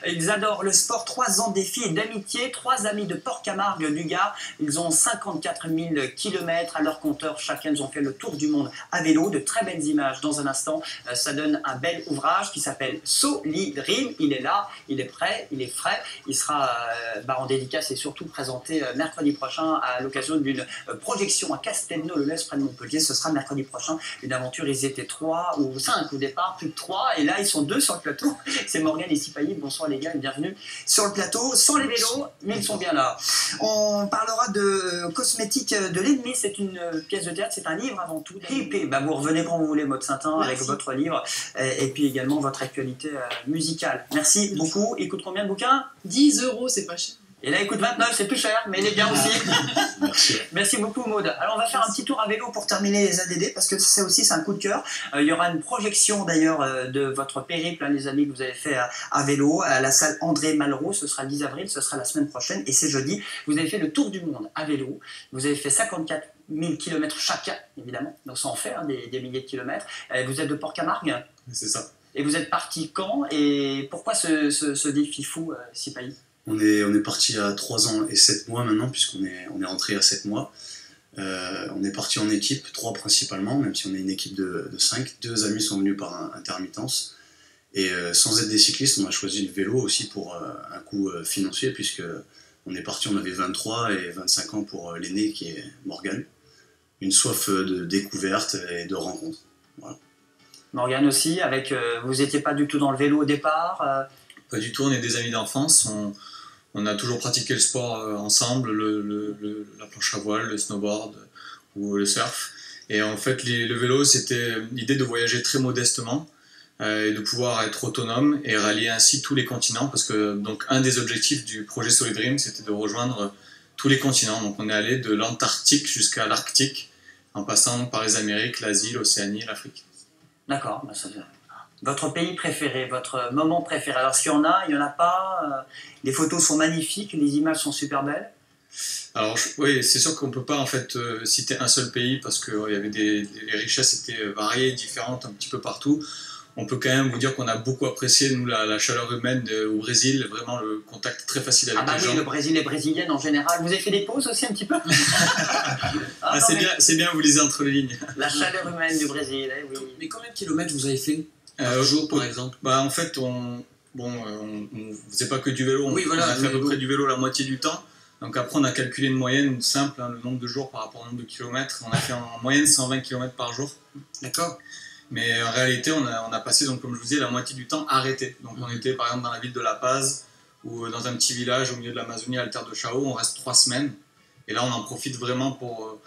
Ils adorent le sport, 3 ans de défi et d'amitié, 3 amis de Port-Camargue du Gard. Ils ont 54 000 km à leur compteur. Chacun, ils ont fait le tour du monde à vélo. De très belles images dans un instant. Ça donne un bel ouvrage qui s'appelle Solidream. Il est là, il est prêt, il est frais. Il sera en dédicace et surtout présenté mercredi prochain à l'occasion d'une projection à Castelnau-le-Lez près de Montpellier. Ce sera mercredi prochain. Une aventure, ils étaient 3 ou 5 au départ, plus de 3. Et là, ils sont 2 sur le plateau. C'est Morgane et Sipahi. Bonsoir les gars et bienvenue sur le plateau. Sans les vélos, mais ils sont bien là. On parlera de Cosmétiques de l'ennemi. C'est une pièce de théâtre, c'est un livre avant tout. Et puis, vous revenez quand vous voulez, Maud Saintin, avec votre livre. Et puis également votre actualité musicale. Merci beaucoup. Il coûte combien le bouquin? 10 €, c'est pas cher. Et là, il coûte 29, c'est plus cher, mais il est bien aussi. Merci. Merci beaucoup, Maud. Alors, on va faire un petit tour à vélo pour terminer les ADD, parce que ça aussi, c'est un coup de cœur. Il y aura une projection, d'ailleurs, de votre périple, les amis, que vous avez fait à vélo, à la salle André Malraux. Ce sera le 10 avril, ce sera la semaine prochaine, et c'est jeudi. Vous avez fait le tour du monde à vélo. Vous avez fait 54 000 km chacun, évidemment. Donc, ça en fait des milliers de kilomètres. Vous êtes de Port-Camargue? C'est ça. Et vous êtes parti quand? Et pourquoi ce défi fou, Sipahi? On est parti à 3 ans et 7 mois maintenant, puisqu'on est rentré à 7 mois. On est parti en équipe, 3 principalement, même si on est une équipe de 5. 2 amis sont venus par intermittence. Et sans être des cyclistes, on a choisi le vélo aussi pour un coût financier, puisque on est parti, on avait 23 et 25 ans pour l'aîné qui est Morgane. Une soif de découverte et de rencontre. Voilà. Morgane aussi, vous n'étiez pas du tout dans le vélo au départ Pas du tout, on est des amis d'enfance. On a toujours pratiqué le sport ensemble, la planche à voile, le snowboard ou le surf. Et en fait, le vélo, c'était l'idée de voyager très modestement et de pouvoir être autonome et rallier ainsi tous les continents. Parce que donc, un des objectifs du projet Solidream, c'était de rejoindre tous les continents. Donc on est allé de l'Antarctique jusqu'à l'Arctique, en passant par les Amériques, l'Asie, l'Océanie et l'Afrique. D'accord, votre pays préféré, votre moment préféré. Alors, s'il y en a, il n'y en a pas. Les photos sont magnifiques, les images sont super belles. Alors, oui, c'est sûr qu'on ne peut pas en fait citer un seul pays parce que y avait les richesses étaient variées, différentes un petit peu partout. On peut quand même vous dire qu'on a beaucoup apprécié, nous, la chaleur humaine au Brésil, vraiment le contact très facile avec les gens. Le Brésil, les Brésiliennes en général. Vous avez fait des pauses aussi un petit peu c'est bien, vous lisez entre les lignes. La chaleur humaine du Brésil, oui. Mais combien de kilomètres vous avez fait par jour, par exemple? En fait, on faisait pas que du vélo, on a fait à peu près du vélo la moitié du temps. Donc après, on a calculé une moyenne simple, le nombre de jours par rapport au nombre de kilomètres. On a fait en moyenne 120 km par jour. D'accord. Mais en réalité, on a passé, donc, comme je vous disais, la moitié du temps arrêté. Donc on était par exemple dans la ville de La Paz ou dans un petit village au milieu de l'Amazonie, à Alter de Chao. On reste 3 semaines. Et là, on en profite vraiment pour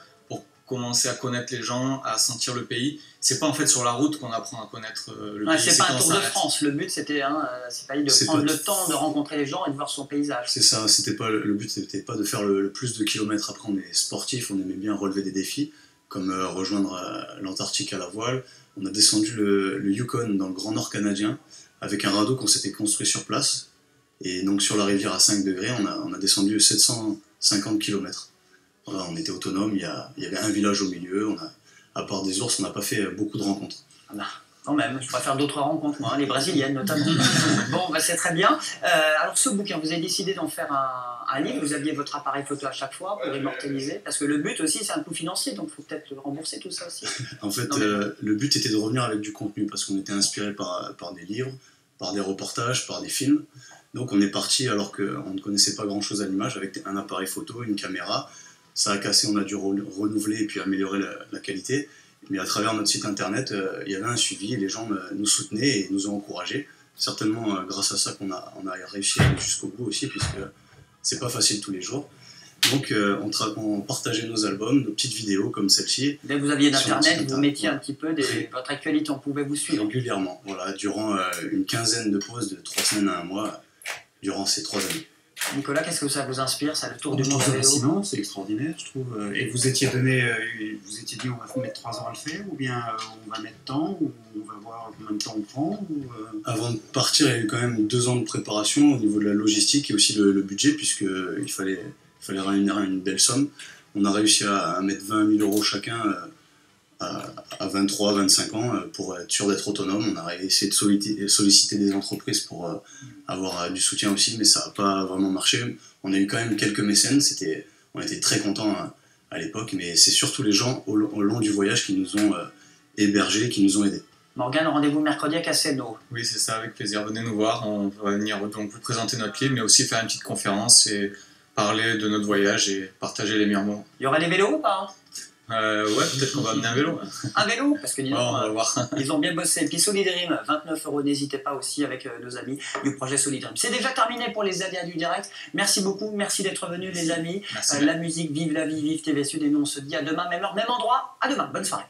commencer à connaître les gens, à sentir le pays. C'est pas en fait sur la route qu'on apprend à connaître le pays. C'est pas un Tour de France. Le but, c'était de prendre le temps de rencontrer les gens et de voir son paysage. C'est ça. Le but, c'était pas de faire le plus de kilomètres. Après, on est sportif, on aimait bien relever des défis, comme rejoindre l'Antarctique à la voile. On a descendu le Yukon dans le Grand Nord canadien avec un radeau qu'on s'était construit sur place. Et donc sur la rivière à 5 degrés, on a descendu 750 km. Voilà, on était autonome, il y avait un village au milieu. À part des ours, on n'a pas fait beaucoup de rencontres. Quand même, je préfère d'autres rencontres, moi, les brésiliennes notamment. Bon, c'est très bien. Alors ce bouquin, vous avez décidé d'en faire un livre, vous aviez votre appareil photo à chaque fois pour immortaliser, parce que le but aussi c'est un coût financier, donc il faut peut-être rembourser tout ça aussi. En fait, le but était de revenir avec du contenu, parce qu'on était inspiré par des livres, par des reportages, par des films. Donc on est parti alors qu'on ne connaissait pas grand-chose à l'image, avec un appareil photo, une caméra. Ça a cassé, on a dû renouveler et puis améliorer la qualité. Mais à travers notre site internet, il y avait un suivi, les gens nous soutenaient et nous ont encouragés. Certainement grâce à ça qu'on a réussi à aller jusqu'au bout aussi, puisque c'est pas facile tous les jours. Donc on partageait nos albums, nos petites vidéos comme celle-ci. Dès que vous aviez d'internet, vous mettiez un petit peu votre actualité, on pouvait vous suivre. Régulièrement, voilà, durant une quinzaine de pauses de 3 semaines à 1 mois, durant ces 3 années. Nicolas, qu'est-ce que ça vous inspire, ça, le tour du monde à C'est vélo? fascinant, c'est extraordinaire, je trouve. Et vous étiez dit on va mettre 3 ans à le faire, ou bien on va mettre temps, ou on va voir combien de temps on prend Avant de partir, il y a eu quand même 2 ans de préparation au niveau de la logistique et aussi le budget, puisqu'il fallait réunir une belle somme. On a réussi à mettre 20 000 € chacun à 23, 25 ans, pour être sûr d'être autonome. On a essayé de solliciter des entreprises pour avoir du soutien aussi, mais ça n'a pas vraiment marché. On a eu quand même quelques mécènes, on était très contents à l'époque, mais c'est surtout les gens au long du voyage qui nous ont hébergés, qui nous ont aidés. Morgane, rendez-vous mercredi à Castelnau. Oui, c'est ça, avec plaisir. Venez nous voir. On va venir donc vous présenter notre livre, mais aussi faire une petite conférence et parler de notre voyage et partager les meilleurs moments. Il y aura des vélos ou pas? Ouais, peut-être qu'on va amener un vélo. Un vélo? Parce que dis donc, On va voir. ils ont bien bossé. Et puis Solidream, 29 €, n'hésitez pas aussi avec nos amis du projet Solidream. C'est déjà terminé pour les aléas du direct. Merci beaucoup, merci d'être venus les amis. Merci. La musique, vive la vie, vive TV Sud. Et nous on se dit à demain, même heure, même endroit. À demain, bonne soirée.